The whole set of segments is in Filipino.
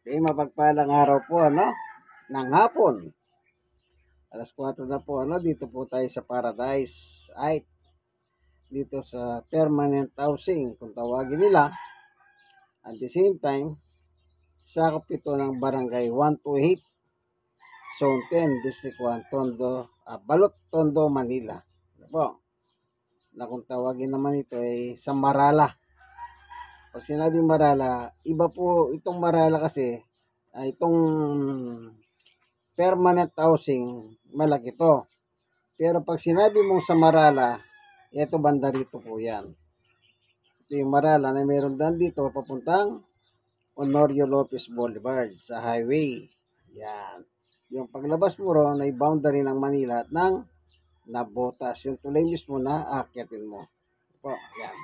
Okay, mapagpalang araw po, ng hapon. Alas 4 na po, dito po tayo sa Paradise Height. Dito sa permanent housing, kung tawagin nila. At the same time, sakop ito ng Barangay 128, Zone 10, District 1, Balot, Tondo, Manila. Ano po? Na kung tawagin naman ito ay sa Marala. Pag sinabi Marala, iba po itong Marala kasi, itong permanent housing, malaki to. Pero pag sinabi mong sa Marala, ito banda rito po yan. Ito yung Marala na meron dan dito papuntang Honorio Lopez Boulevard sa highway. Yan. Yung paglabas mo ron ay boundary ng Manila at ng Nabotas. Yung tulay mismo na aakyatin mo. Po, yan.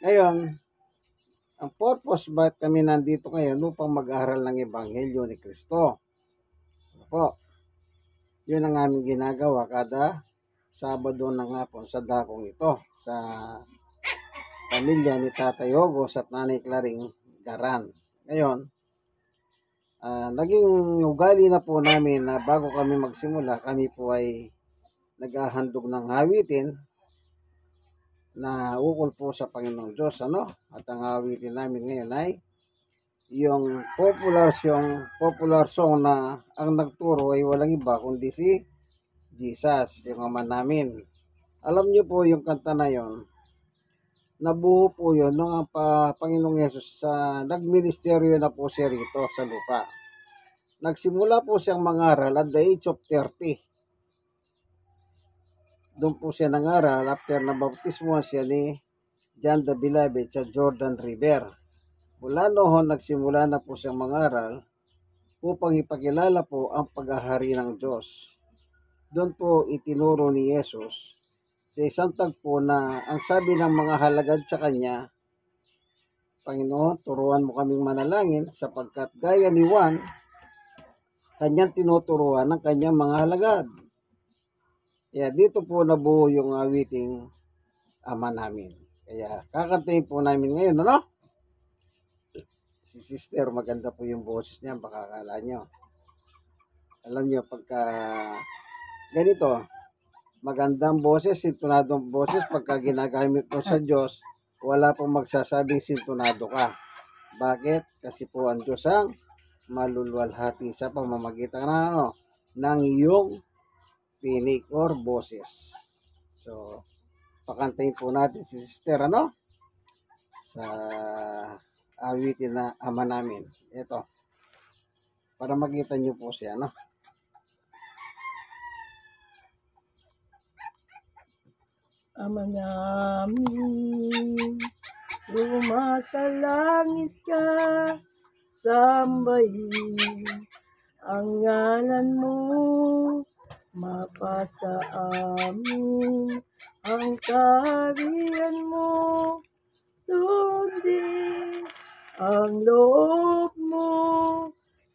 Ngayon, ang purpose bakit kami nandito ngayon upang mag-aral ng Ebanghelyo ni Kristo. Po, yun ang aming ginagawa kada Sabado ng hapon sa dakong ito sa pamilya ni Tatay Ogos at Nanay Claring Garan. Ngayon, naging ugali na po namin na bago kami magsimula, kami po ay naghahandog ng hawitin na ukol po sa Panginoong Diyos. At ang hawitin namin ngayon ay yung popular song na ang nagturo ay walang iba kundi si Jesus, yung Ama namin. Alam niyo po yung kanta na yon, nabuo po yun nung ang Panginoong Yesus sa nagministeryo na po siya rito sa lupa. Nagsimula po siyang mangaral at the age of 30. Doon po siya nangaral after na bautismo siya ni John the Beloved sa Jordan River. Mula noon, nagsimula na po siyang mangaral upang ipakilala po ang paghahari ng Diyos. Doon po itinuro ni Jesus sa isang tagpo na ang sabi ng mga halagad sa kanya, Panginoon, turuan mo kaming manalangin sapagkat gaya ni Juan, kanyang tinuturuan ng kanyang mga halagad. Kaya dito po nabuo yung awiting Ama namin. Kaya kakantayin po namin ngayon, Si Sister, maganda po yung boses niya, baka akala nyo. Alam nyo, pagka ganito, magandang boses, sintonadong boses, pagka ginagamit mo sa Diyos, wala pong magsasabing sintonado ka. Bakit? Kasi po ang Diyos ang maluluwalhati sa pamamagitan ng iyong tinig or boses. So, pakantayin po natin si Sister, sa awitin na Ama namin. Ito, para makita nyo po siya, Ama namin, sumasalangit ka, sambahin ang ngalan mo, mapasa amin ang kaharian mo, sundin ang loob mo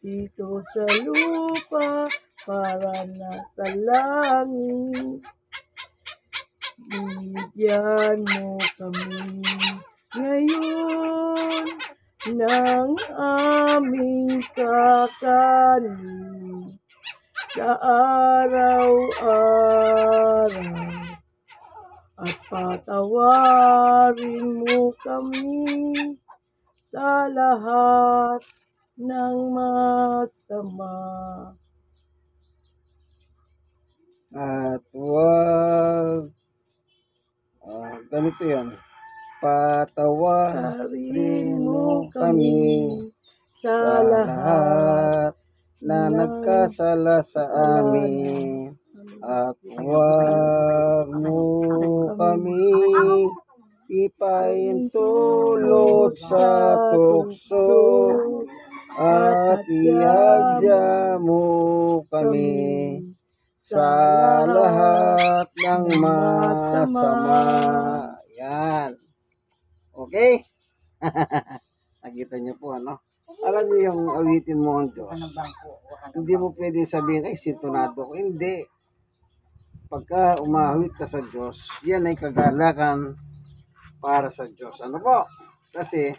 dito sa lupa para nasa langit. Bigyan mo kami ngayon ng aming kakanin sa araw-araw at patawarin mo kami sa lahat ng masama. At wag ganito yan. Patawarin mo kami sa lahat na nagkasala sa amin. At wag mo kami ipaintulot sa tukso at iadya mo kami sa lahat ng masama. Yan. Okay? Nakita niyo po, Alam niyo yung awitin mo ang Diyos. Hindi mo pwede sabihin, ay, sintonado ko. Hindi. Pagka umahawit ka sa Diyos, yan ay kagalakan para sa Diyos. Ano po? Kasi,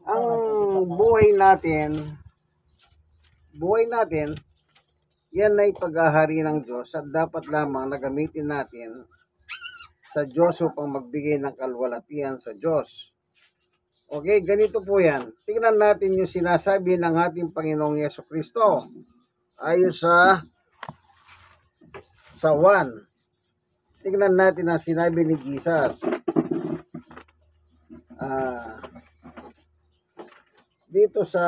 ang buhay natin buhay natin, yan ay paghahari ng Diyos at dapat lamang na gamitin natin sa Diyos upang magbigay ng kalwalatian sa Diyos. Okay, ganito po yan. Tingnan natin yung sinasabi ng ating Panginoong Yesukristo. Ayon sa 1. Tingnan natin ang sinabi ni Jesus. Dito sa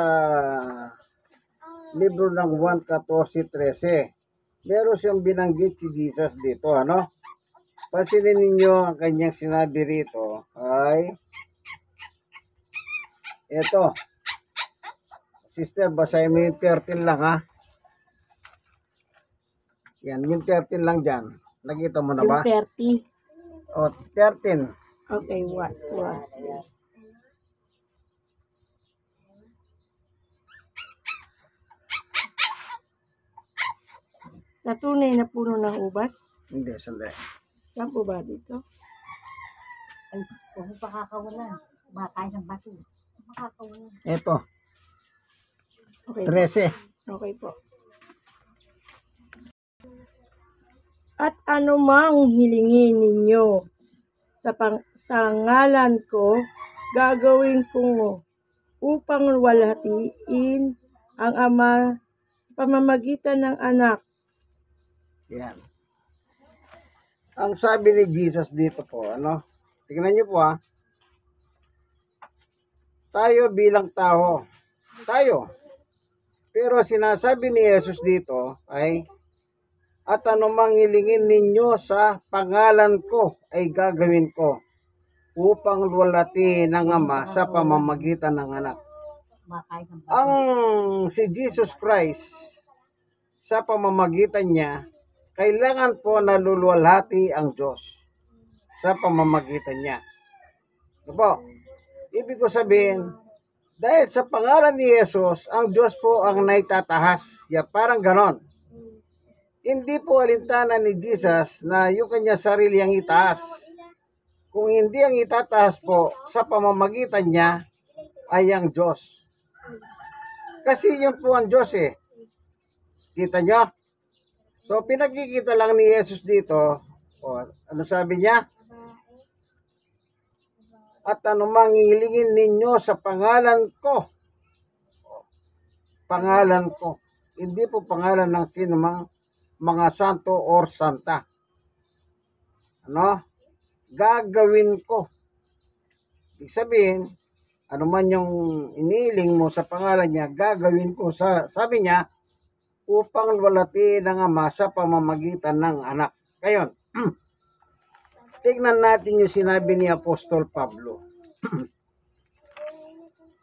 libro ng 1:14-13, meron siyang binanggit si Jesus dito, ano? Pansinin ninyo ang kanyang sinabi rito ay eto. Sister, basahin mo yung 13 lang, ha? Yan, yung 13 lang dyan. Nakita mo na ba? Yung 30. O, 13. Okay, what? Sa tunay na puno ng ubas? Hindi, sandali. Saan po ba dito? Ay, huwag mo pakakawalan. Baka kain ng bato. Pakakawalan. Ito, Okay. 13. Okay po. At anumang hilingin ninyo sa ngalan ko, gagawin ko upang walhatiin ang Ama sa pamamagitan ng anak. Yan. Ang sabi ni Jesus dito po, ano? Tingnan niyo po, ha? Tayo bilang tao. Tayo. Pero sinasabi ni Jesus dito ay, at anumang hilingin ninyo sa pangalan ko ay gagawin ko upang luwalhatiin ng Ama sa pamamagitan ng anak. Baka kain ng bato. Ang si Jesus Christ, sa pamamagitan niya, kailangan po na luluwalhati ang Diyos sa pamamagitan niya. Ano po? Ibig ko sabihin, dahil sa pangalan ni Jesus, ang Diyos po ang naitatahas. Ya, parang ganon. Hindi po alintana ni Jesus na yung kanya sarili ang itaas. Kung hindi ang itataas po sa pamamagitan niya ay ang Diyos. Kasi yun po ang Diyos eh. Kita niyo? So pinagkikita lang ni Jesus dito. O, ano sabi niya? At anumang hilingin ninyo sa pangalan ko. Pangalan ko. Hindi po pangalan ng sinumang mga santo or santa. Ano? Gagawin ko. Ibig sabihin, ano man yung iniling mo sa pangalan niya, gagawin ko sabi niya, upang luwalhatiin ng Ama sa pamamagitan ng anak. Ngayon, tignan natin yung sinabi ni Apostol Pablo.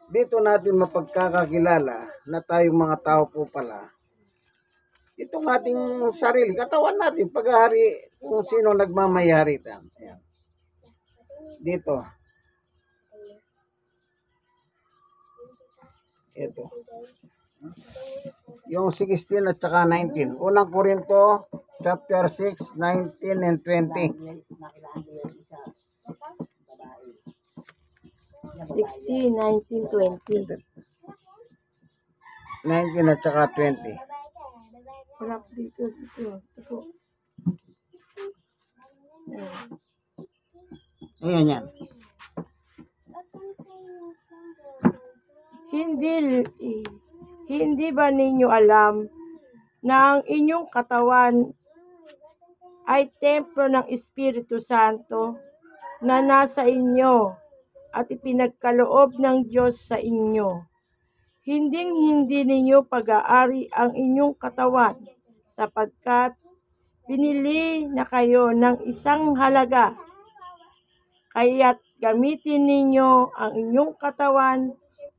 Dito natin mapagkakakilala na tayong mga tao po pala. Itong ating sarili, katawan natin, paghahari, kung sino nagmamayari. Ayan. Dito. Ito. Yung 16 at saka 19. Unang Korinto, chapter 6, 19 and 20. 16, 19, 20. 19 at saka 20. Wala po dito. Ito. Ayan yan. Hindi ba ninyo alam na ang inyong katawan ay templo ng Espiritu Santo na nasa inyo at ipinagkaloob ng Diyos sa inyo? Hindi ninyo pag-aari ang inyong katawan sapagkat binili na kayo ng isang halaga. Kaya't gamitin ninyo ang inyong katawan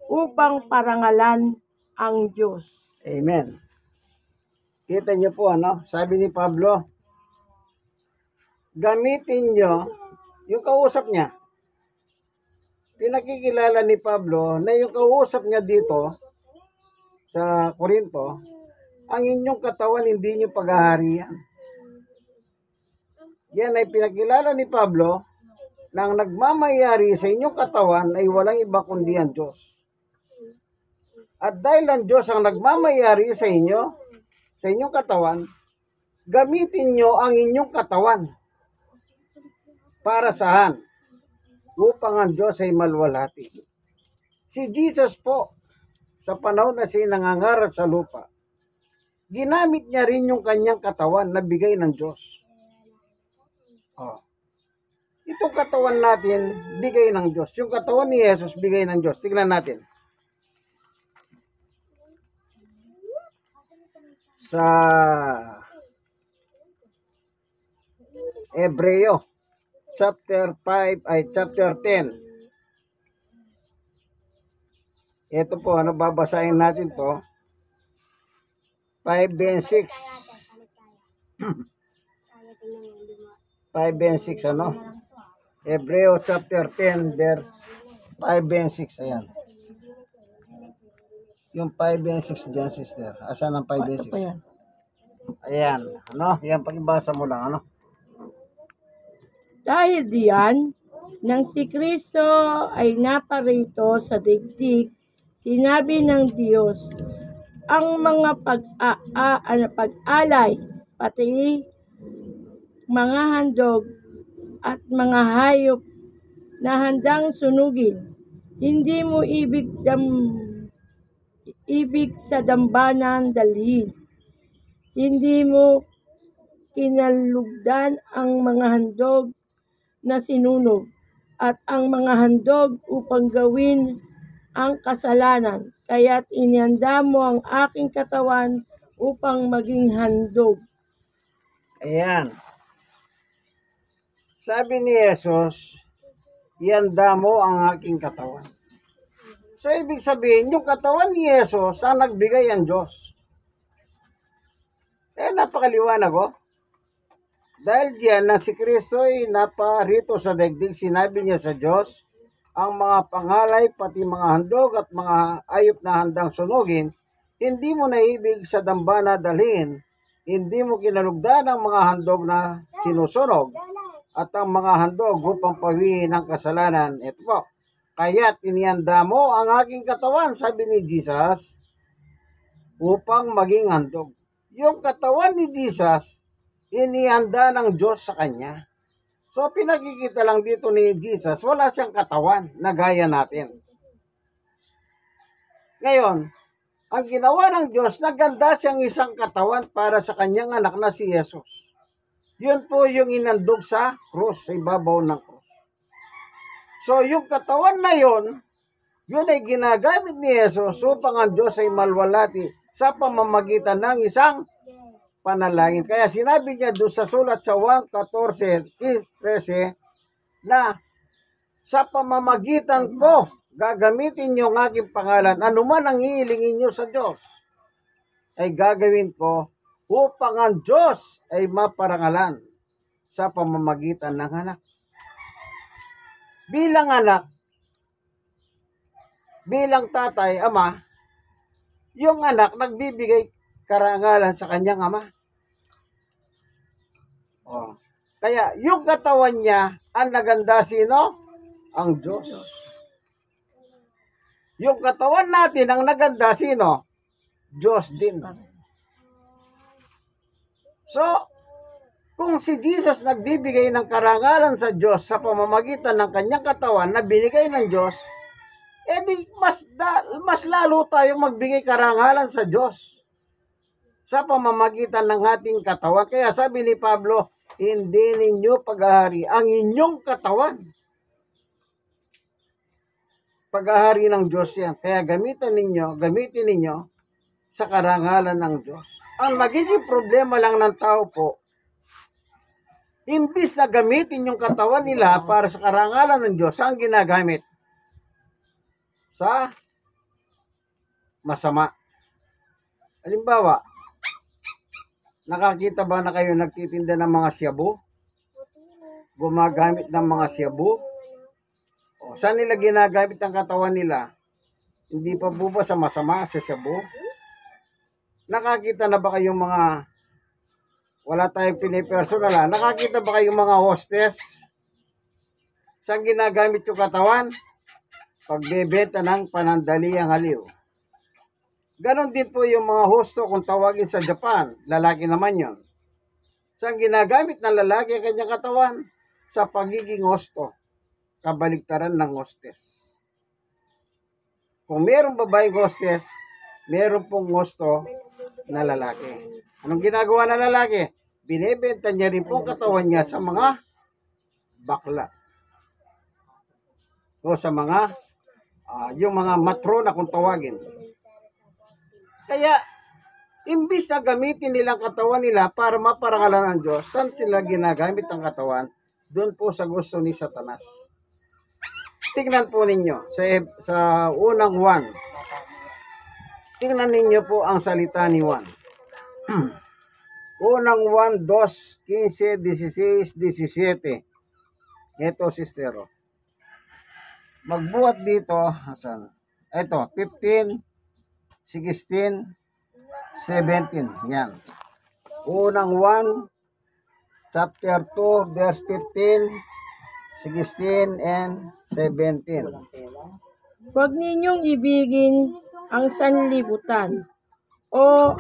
upang parangalan ang Diyos. Amen. Kita niyo po, ano? Sabi ni Pablo, gamitin niyo yung kausap niya. Pinakikilala ni Pablo na yung kausap niya dito sa Korinto, ang inyong katawan hindi niyo paghaharian. Yan ay pinakilala ni Pablo na ang nagmamayari sa inyong katawan ay walang iba kundi ang Diyos. At dahil ang Diyos ang nagmamayari sa inyo, sa inyong katawan, gamitin nyo ang inyong katawan. Para saan? Upang ang Diyos ay malwalhati. Si Jesus po, sa panahon na siya nangangaral sa lupa, ginamit niya rin yung kanyang katawan na bigay ng Diyos. Oh. Itong katawan natin, bigay ng Diyos. Yung katawan ni Jesus, bigay ng Diyos. Tignan natin. Sa Hebreo, chapter 10. Ito po, babasahin natin to. 5 and 6. 5 and 6, Hebreo chapter 10, verse 5 and 6. Ayan. Yung 5 and 6 dyan, sister. Asan ang 5 and 6? Ito po yan. Ayan. Yan, pakibasa mo lang, Dahil diyan, nang si Kristo ay naparito sa digdig, sinabi ng Diyos, ang mga pag-alay, pati mga handog at mga hayop na handang sunugin, hindi mo ibig sa dambanan dalhin. Hindi mo kinalugdan ang mga handog na sinunog at ang mga handog upang gawin ang kasalanan. Kaya't inihanda mo ang aking katawan upang maging handog. Ayan. Sabi ni Jesus, ihanda mo ang aking katawan. So, ibig sabihin, yung katawan ni Jesus ang nagbigay ang Diyos. Napakaliwanag, Dahil diyan na si Kristo ay naparito sa daigdig, sinabi niya sa Diyos, ang mga pangalay, pati mga handog at mga ayop na handang sunugin, hindi mo naibig sa dambana dalhin, hindi mo kinalugdan ang mga handog na sinusunog, at ang mga handog upang pawiin ang kasalanan. Ito po, kaya't inihanda mo ang aking katawan, sabi ni Jesus, upang maging handog. Yung katawan ni Jesus, inihanda ng Diyos sa kanya. So, pinakikita lang dito ni Jesus, wala siyang katawan na gaya natin. Ngayon, ang ginawa ng Diyos, naganda siyang isang katawan para sa kanyang anak na si Jesus. Yun po yung inandog sa krus, sa ibabaw ng krus. So, yung katawan na yun ay ginagamit ni Jesus upang ang Diyos ay malwalhati sa pamamagitan ng isang panalangin. Kaya sinabi niya doon sa sulat sa 1:14-13 na sa pamamagitan ko, gagamitin niyo ang aking pangalan. Anuman ang hiilingin niyo sa Diyos, ay gagawin ko upang ang Diyos ay maparangalan sa pamamagitan ng anak. Bilang anak, bilang tatay, ama, yung anak nagbibigay karangalan sa kanyang ama. Kaya yung katawan niya, ang naganda sino? Ang Diyos. Yung katawan natin, ang naganda sino? Diyos din. So, kung si Jesus nagbibigay ng karangalan sa Diyos sa pamamagitan ng kanyang katawan na binigay ng Diyos, edi mas lalo tayong magbigay karangalan sa Diyos sa pamamagitan ng ating katawan. Kaya sabi ni Pablo, hindi ninyo paghahari ang inyong katawan. Paghahari ng Diyos yan. Kaya gamitin ninyo sa karangalan ng Diyos. Ang magiging problema lang ng tao po, imbis na gamitin yung katawan nila para sa karangalan ng Diyos, ang ginagamit sa masama. Halimbawa, nakakita ba na kayo nagtitinda ng mga shabu? Gumagamit ng mga shabu? Saan nila ginagamit ang katawan nila? Hindi pa po ba sa masama, sa shabu? Nakakita na ba kayong mga, wala tayong pinipersonal, nakakita ba kayong mga hostess? Saan ginagamit yung katawan? Pagbebenta ng panandaliang haliw. Ganon din po yung mga husto kung tawagin sa Japan. Lalaki naman yon. Saan ginagamit ng lalaki ang kanyang katawan? Sa pagiging husto. Kabaligtaran ng hostes. Kung mayroong babaeng hostes, mayroon pong husto na lalaki. Anong ginagawa ng lalaki? Binibenta niya rin po katawan niya sa mga bakla. O sa mga, yung mga matrona kung tawagin. Kaya, imbis na gamitin nilang katawan nila para maparangalan ng Diyos, saan sila ginagamit ang katawan? Doon po sa gusto ni Satanas. Tingnan po ninyo sa unang Juan. Tingnan ninyo po ang salita ni Juan. Unang Juan 2, 15, 16, 17. Ito, sistero. Magbuhat dito. Asan? Ito, 15, 16, 17. Yan. Unang 1, chapter 2, verse 15, 16, and 17. Huwag ninyong ibigin ang sanlibutan o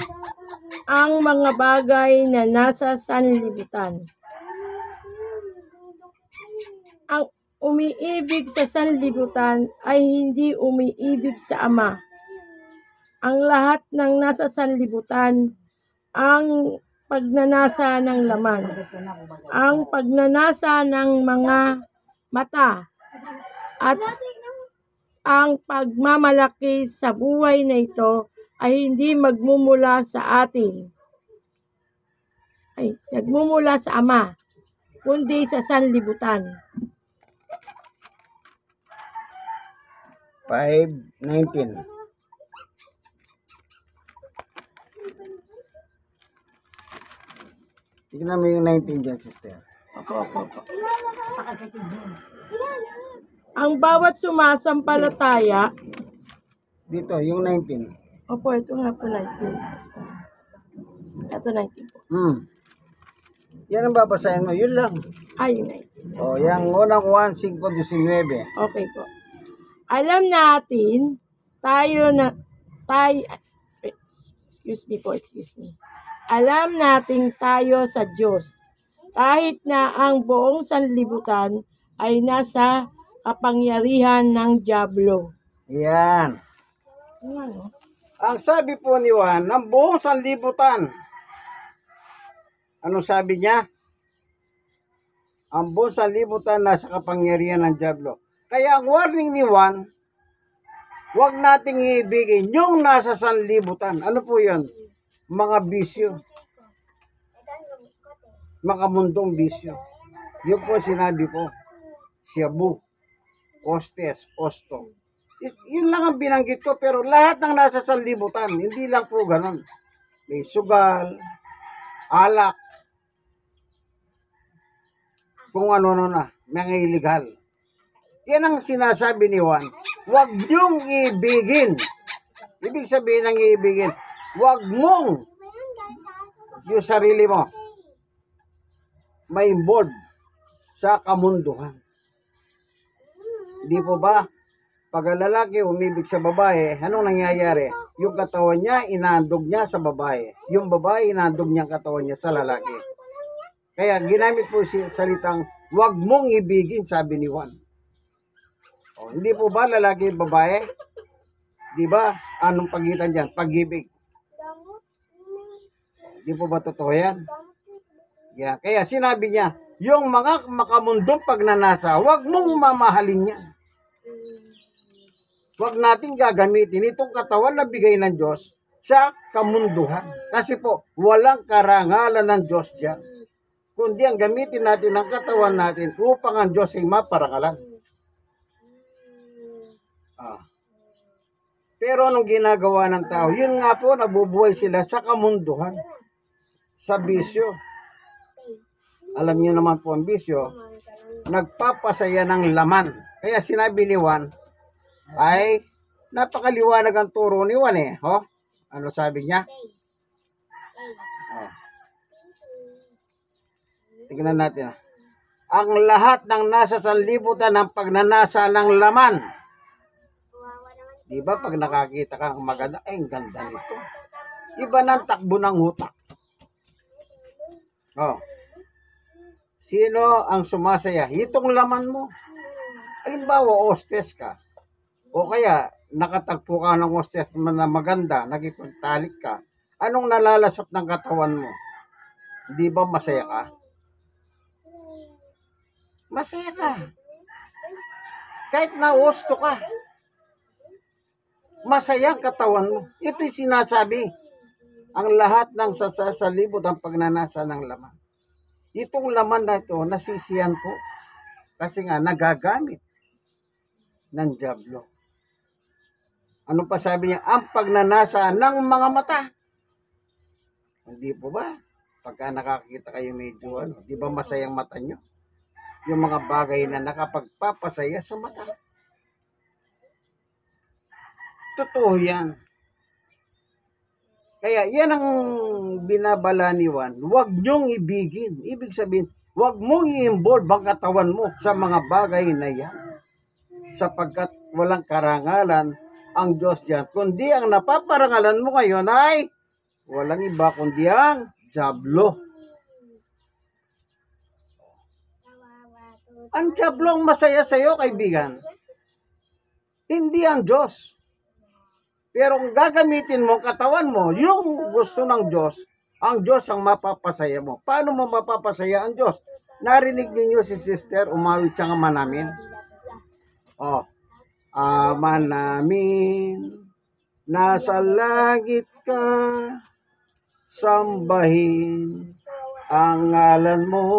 ang mga bagay na nasa sanlibutan. Ang umiibig sa sanlibutan ay hindi umiibig sa Ama. Ang lahat ng nasa sanlibutan, ang pagnanasa ng laman, ang pagnanasa ng mga mata, at ang pagmamalaki sa buhay na ito ay hindi magmumula sa atin. Ay, nagmumula sa Ama, kundi sa sanlibutan. 5:19. Tignan mo yung 19 dyan, sister. Opo. Ang bawat sumasampalataya, Dito, yung 19. opo, ito nga po 19. Ito 19 po. Yan ang babasahin mo, yun lang. Ay, yun 19. O, yung unang 1, 5:19. Okay po. Alam natin, excuse me. Alam natin tayo sa Diyos. Kahit na ang buong sanlibutan ay nasa kapangyarihan ng dyablo. Yan. Ano? Ang sabi po ni Juan, ng buong sanlibutan. Ano sabi niya? Ang buong sanlibutan nasa kapangyarihan ng dyablo. Kaya ang warning ni Juan, huwag nating iibigin yung nasa sanlibutan. Ano po yun? Mga bisyo. Mga mundong bisyo. Yun po sinabi ko. Shabu, hostes, osto. Yun lang ang binanggit ko, pero lahat ng nasa sanlibutan, hindi lang po ganun. May sugal, alak, kung ano na, mga illegal. Yan ang sinasabi ni Juan. Huwag niyong ibigin. Ibig sabihin ng ibigin, huwag mong yung sarili mo may involved sa kamunduhan. Di po ba? Pag ang lalaki umibig sa babae, anong nangyayari? Yung katawan niya, inaandog niya sa babae. Yung babae, inaandog niya ang katawan niya sa lalaki. Kaya ginamit po si salitang, huwag mong ibigin, sabi ni Juan. O, hindi po ba lalaki babae? Di ba? Anong pagitan dyan? Pag-ibig. Di po ba totoo yan? Yeah. Kaya sinabi niya, yung mga makamundong pagnanasa, huwag mong mamahalin yan. Huwag natin gagamitin itong katawan na bigay ng Diyos sa kamunduhan. Kasi po, walang karangalan ng Diyos dyan. Kundi ang gamitin natin ang katawan natin upang ang Diyos ay maparangalan. Pero anong ginagawa ng tao? Yun nga po, nabubuhay sila sa kamunduhan, sa bisyo. Alam niyo naman po ang bisyo, nagpapasaya ng laman. Kaya sinabi ni Juan, ay napakaliwanag ang turo ni Juan eh. Oh, ano sabi niya? Oh. Tingnan natin. Ang lahat ng nasa sanlibutan ng pagnanasa ng laman. Di ba pag nakakita ka ng maganda, ay ang ganda nito. Iba ng takbo ng utak. Oh. Sino ang sumasaya? Itong laman mo. Halimbawa, hostess ka. O kaya, nakatagpo ka ng hostess na maganda, nakipagtalik ka. Anong nalalasap ng katawan mo? Di ba masaya ka? Masaya ka. Kahit na-hosto ka. Masaya ang katawan mo. Ito'y sinasabi. Ang lahat ng sasalibot ang pagnanasa ng laman. Itong laman na ito, nasisiyan po. Kasi nga, nagagamit ng dyablo. Ano pa sabi niya? Ang pagnanasa ng mga mata. Hindi po ba? Pagka nakakita kayo medyo di ba masayang mata nyo? Yung mga bagay na nakapagpapasaya sa mata. Totoo yan. Kaya yan ang binabala ni Juan. Huwag nyong ibigin. Ibig sabihin, huwag mong i-involve ang katawan mo sa mga bagay na yan. Sapagkat walang karangalan ang Diyos diyan. Kundi ang napaparangalan mo ngayon ay walang iba kundi ang dyablo. Ang dyablo ang masaya sa iyo, kaibigan. Hindi ang Diyos. Pero kung gagamitin mo ang katawan mo, yung gusto ng Diyos, ang Diyos ang mapapasaya mo. Paano mo mapapasaya ang Diyos? Narinig ninyo si sister, umawit siya ng Ama Namin. Oh, Ama namin, nasa langit ka, sambahin ang ngalan mo,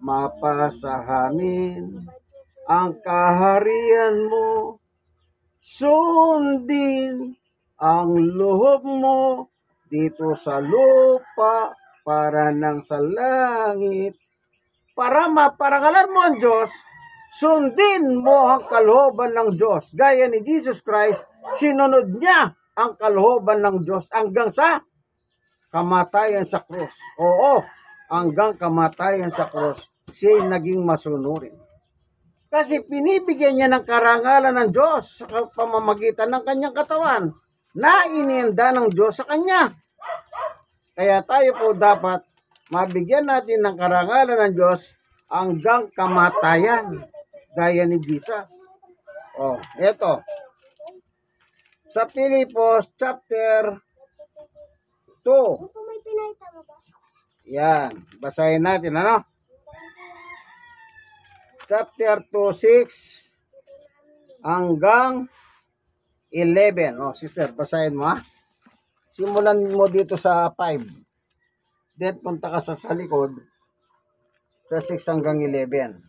mapasahamin ang kaharian mo, sundin ang loob mo dito sa lupa para nang sa langit. Para maparangalan mo ang Diyos, sundin mo ang kalooban ng Diyos. Gaya ni Jesus Christ, sinunod niya ang kalooban ng Diyos hanggang sa kamatayan sa krus. Oo, hanggang kamatayan sa krus, siya'y naging masunurin. Kasi pinibigyan niya ng karangalan ng Diyos sa pamamagitan ng kanyang katawan na inienda ng Diyos sa kanya. Kaya tayo po dapat mabigyan natin ng karangalan ng Diyos hanggang kamatayan gaya ni Jesus. Oh, eto. Sa Pilipos chapter 2. Yan, basahin natin ano? Chapter 2:6 hanggang 11. Oh, sister, basahin mo ha. Simulan mo dito sa 5. Then punta ka sa likod sa 6 hanggang 11.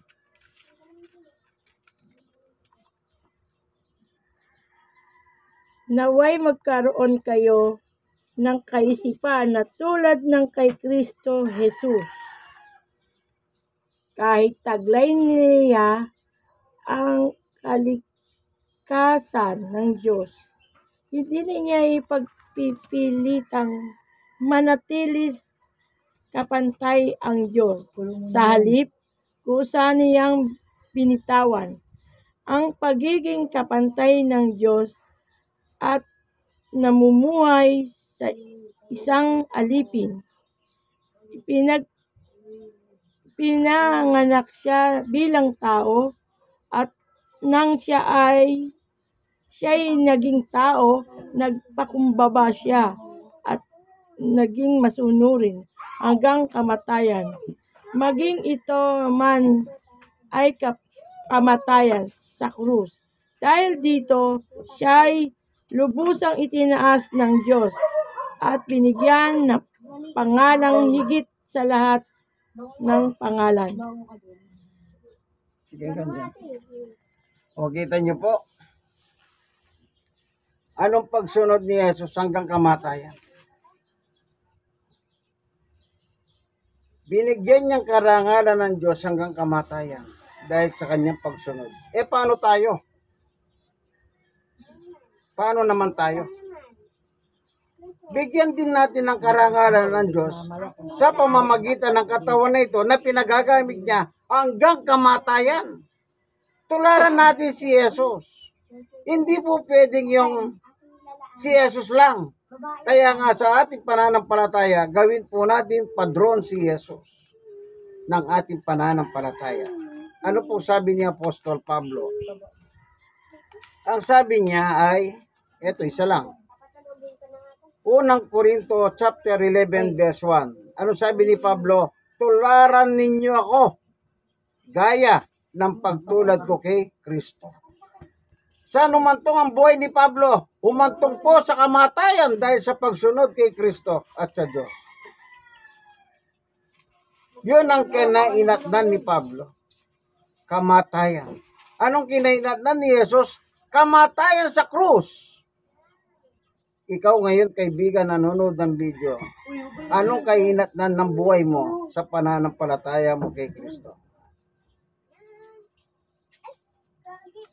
Naway magkaroon kayo ng kaisipan na tulad ng kay Kristo Jesus. Kahit taglay niya ang kalikasan ng Diyos, hindi niya ipagpipilitang manatili kapantay ang Diyos. Sa halip, kusa niyang binitawan ang pagiging kapantay ng Diyos at namumuhay sa isang alipin. Pinanganak siya bilang tao at nang siya'y naging tao, nagpakumbaba siya at naging masunurin hanggang kamatayan. Maging ito man ay kamatayan sa krus. Dahil dito, siya'y lubusang itinaas ng Diyos at binigyan ng pangalang higit sa lahat ng pangalan. Sige, ganyan. O, kita niyo po. Anong pagsunod ni Jesus hanggang kamatayan? Binigyan niyang karangalan ng Diyos hanggang kamatayan dahil sa kanyang pagsunod. Paano tayo? Paano naman tayo? Bigyan din natin ng karangalan ng Diyos sa pamamagitan ng katawan na ito na pinagagamit niya hanggang kamatayan. Tularan natin si Jesus. Hindi po pwedeng yung si Jesus lang. Kaya nga sa ating pananampalataya, gawin po natin padron si Jesus ng ating pananampalataya. Ano po sabi ni Apostol Pablo? Ang sabi niya ay, eto isa lang. Unang Korinto chapter 11 verse 1. Ano sabi ni Pablo? Tularan ninyo ako gaya ng pagtulad ko kay Kristo. Saan humantong ang buhay ni Pablo? Humantong po sa kamatayan dahil sa pagsunod kay Kristo at sa Diyos. Yun ang kinainatnan ni Pablo. Kamatayan. Anong kinainatnan ni Jesus? Kamatayan sa krus. Ikaw ngayon, kaibigan, nanonood ng video, anong kainatnan ng buhay mo sa pananampalataya mo kay Kristo?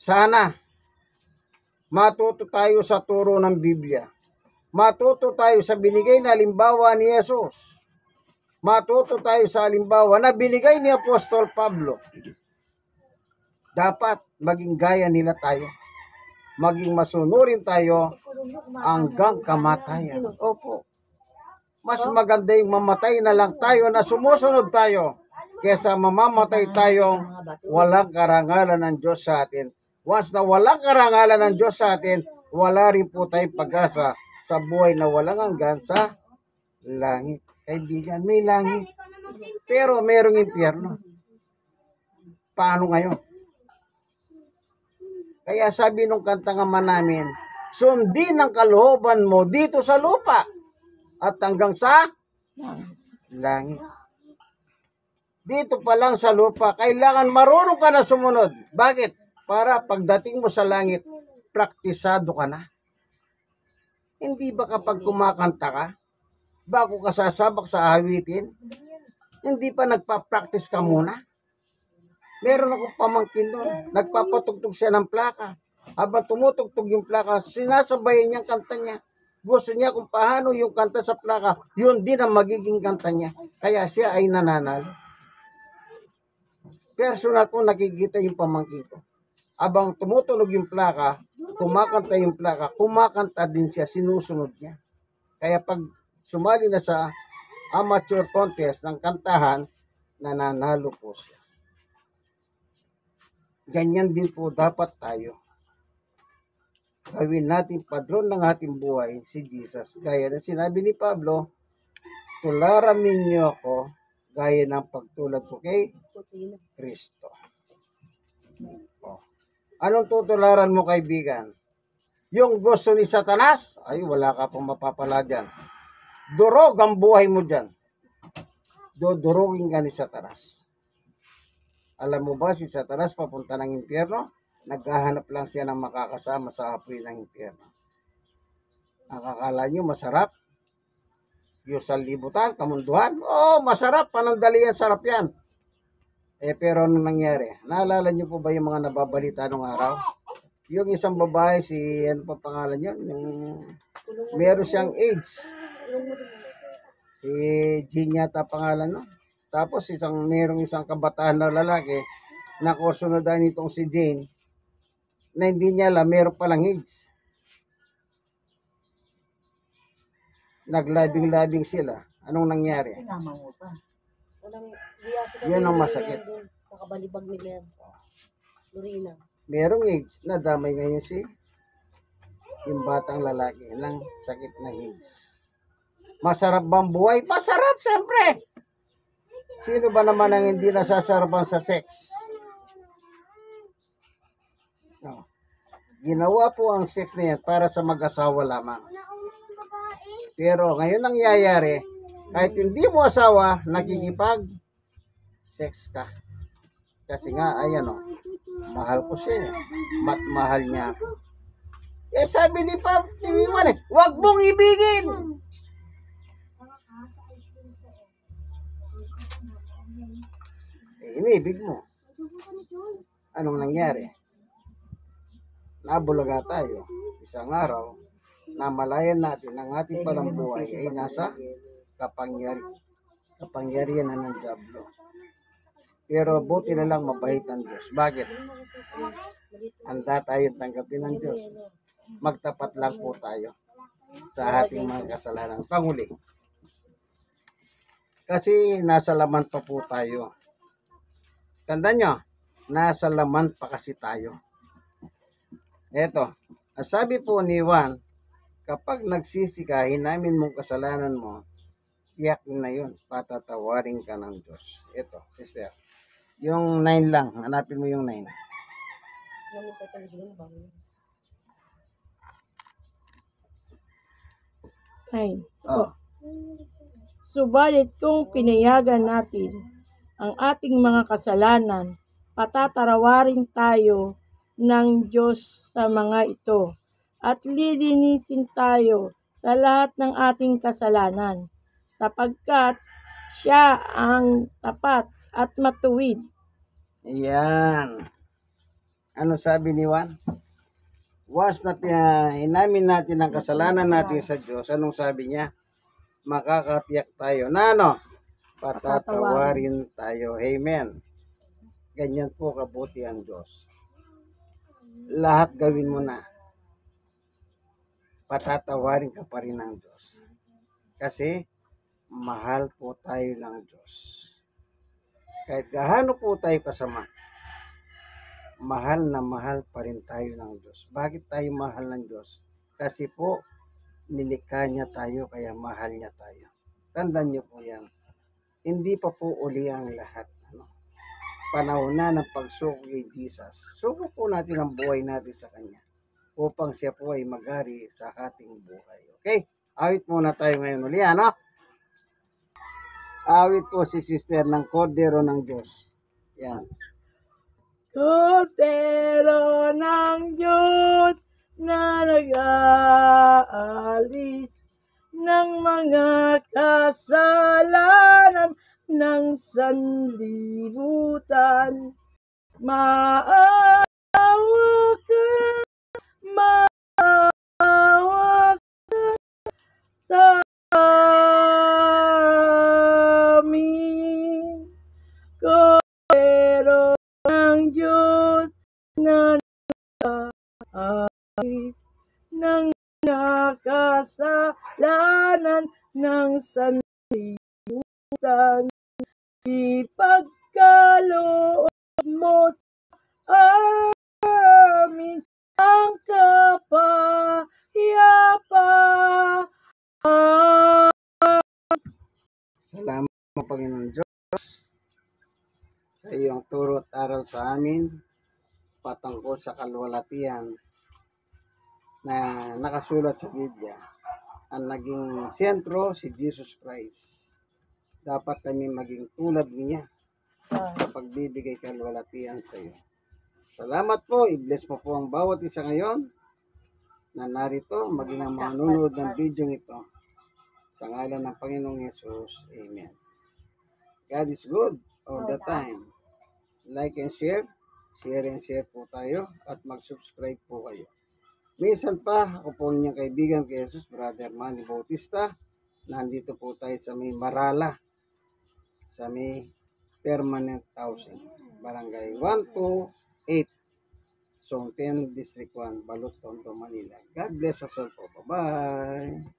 Sana matuto tayo sa turo ng Biblia. Matuto tayo sa binigay na halimbawa ni Jesus. Matuto tayo sa halimbawa na binigay ni Apostol Pablo. Dapat maging gaya nila tayo. Maging masunurin tayo hanggang kamatayan. Opo. Mas maganda yung mamatay na lang tayo na sumusunod tayo kesa mamamatay tayo walang karangalan ng Diyos sa atin. Once na walang karangalan ng Diyos sa atin, wala rin po tayong pag-asa sa buhay na walang hanggan sa langit. Kaibigan, may langit. Pero merong impyerno. Paano ngayon? Kaya sabi nung kanta naman namin, sundin ang kalooban mo dito sa lupa at hanggang sa langit. Dito pa lang sa lupa, kailangan marunong ka na sumunod. Bakit? Para pagdating mo sa langit, praktisado ka na. Hindi ba kapag kumakanta ka, bago ka sasabak sa awitin, hindi pa nagpa-practice ka muna? Meron akong pamangkin doon, nagpapatugtog siya ng plaka. Habang tumutugtog yung plaka, sinasabayan niyang kanta niya. Gusto niya kung paano yung kanta sa plaka, yun din ang magiging kanta niya. Kaya siya ay nananalo. Personal ko nakikita yung pamangkin ko. Habang tumutunog yung plaka, kumakanta din siya, sinusunod niya. Kaya pag sumali na sa amateur contest ng kantahan, nananalo po siya. Ganyan din po dapat tayo. Gawin natin padron ng ating buhay si Jesus. Gaya na sinabi ni Pablo, tularan ninyo ako gaya ng pagtulad ko kay Kristo. Oh. Anong tutularan mo, kaibigan? Yung gusto ni Satanas? Ay, wala ka pong mapapala dyan. Durog ang buhay mo dyan. Dudurugin ka ni Satanas. Alam mo ba si Satanas papunta ng impyerno? Naghahanap lang siya ng makakasama sa apoy ng impyerno. Ang akala nyo masarap? Yung sanlibutan, kamunduhan? Oo, masarap. Panandalian, sarap yan. Pero anong nangyari? Naalala nyo po ba yung mga nababalita nung araw? Yung isang babae, ano pa pangalan yun? Yung meron siyang AIDS. Si Jean yata pangalan, no? Tapos merong isang kabataan na lalaki na kurso na dahil nitong si Jane na hindi niya alam meron palang AIDS. Naglabing-labing sila. Anong nangyari? Sinama mo pa. Yun ang masakit. Nakabalibag nila yan. Lorena. Merong AIDS. Nadamay ngayon yung batang lalaki ng sakit na AIDS. Masarap bang buhay? Masarap, siyempre! Sino ba naman ang hindi nasasarapan sa sex? No. Ginawa po ang sex na yan para sa mag-asawa lamang. Pero ngayon ang nangyayari, kahit hindi mo asawa, nakikipag-sex ka. Kasi nga, ayan o, mahal ko siya. Mahal niya ako. Sabi ni Iwan, huwag mong ibigin! Inibig mo. Anong nangyari? Nabulaga tayo. Isang araw, namalayan natin ang ating palang buhay ay nasa kapangyarihan na ng diablo. Pero buti na lang mabait ang Diyos. Bakit? Handa tayo tanggapin ng Diyos. Magtapat lang po tayo sa ating mga kasalanan. Panguli. Kasi nasa laman pa po tayo. Tandaan nyo, nasa laman pa kasi tayo. Eto, ang sabi po ni Juan, kapag nagsisi ka, hinamin mong kasalanan mo, tiyak na yun, patatawarin ka ng Diyos. Eto, sister. Yung 9 lang, hanapin mo yung 9. Ay, Oh. subalit kung pinayagan natin ang ating mga kasalanan, patatarawarin tayo ng Diyos sa mga ito at lilinisin tayo sa lahat ng ating kasalanan sapagkat siya ang tapat at matuwid. Ayan. Ano sabi ni Juan? Was na inamin natin ang kasalanan natin sa Diyos. Anong sabi niya? Makakatiyak tayo na ano? Patatawarin tayo. Amen. Ganyan po kabuti ang Diyos. Lahat gawin mo na. Patatawarin ka pa rin ng Diyos. Kasi mahal po tayo ng Diyos. Kahit gaano po tayo kasama, mahal na mahal pa rin tayo ng Diyos. Bakit tayo mahal ng Diyos? Kasi po, nilikha niya tayo, kaya mahal niya tayo. Tandaan niyo po yan. Hindi pa po uli ang lahat. Panahon na ng pagsuko kay Jesus. Suko po natin ang buhay natin sa Kanya upang siya po ay magari sa ating buhay. Okay? Awit muna tayo ngayon uli, ano? Awit po si sister ng Kordero ng Diyos. Yan. Kordero ng Diyos na nag-aalis ng mga kasalanan ng sanlibutan. Maawa ka, maawa ka sa amin. Kordero ng Diyos na nag-aalis ng kasalanan ng sanlibutan. Ipagkaloob mo sa amin ang kapayapaan. Salamat po, Panginoon Diyos, sa iyong turo at aral sa amin patungkol sa kalwalatian na nakasulat sa Biblia. Ang naging sentro si Jesus Christ. Dapat kami maging tulad niya sa pagbibigay kalwalatian sa iyo. Salamat po. I-bless mo po ang bawat isa ngayon na narito, maging ang mga nunod ng video ito. Sa ngalan ng Panginoong Yesus. Amen. God is good all the time. Like and share. Share and share po tayo at mag-subscribe po kayo. Minsan pa, ako po inyong kaibigan kay Jesus, Brother Manny Bautista. Nandito po tayo sa may Marala, sa may permanent housing. Barangay 128, Zone 10, District 1, Balot, Tondo, Manila. God bless us all po. Bye-bye.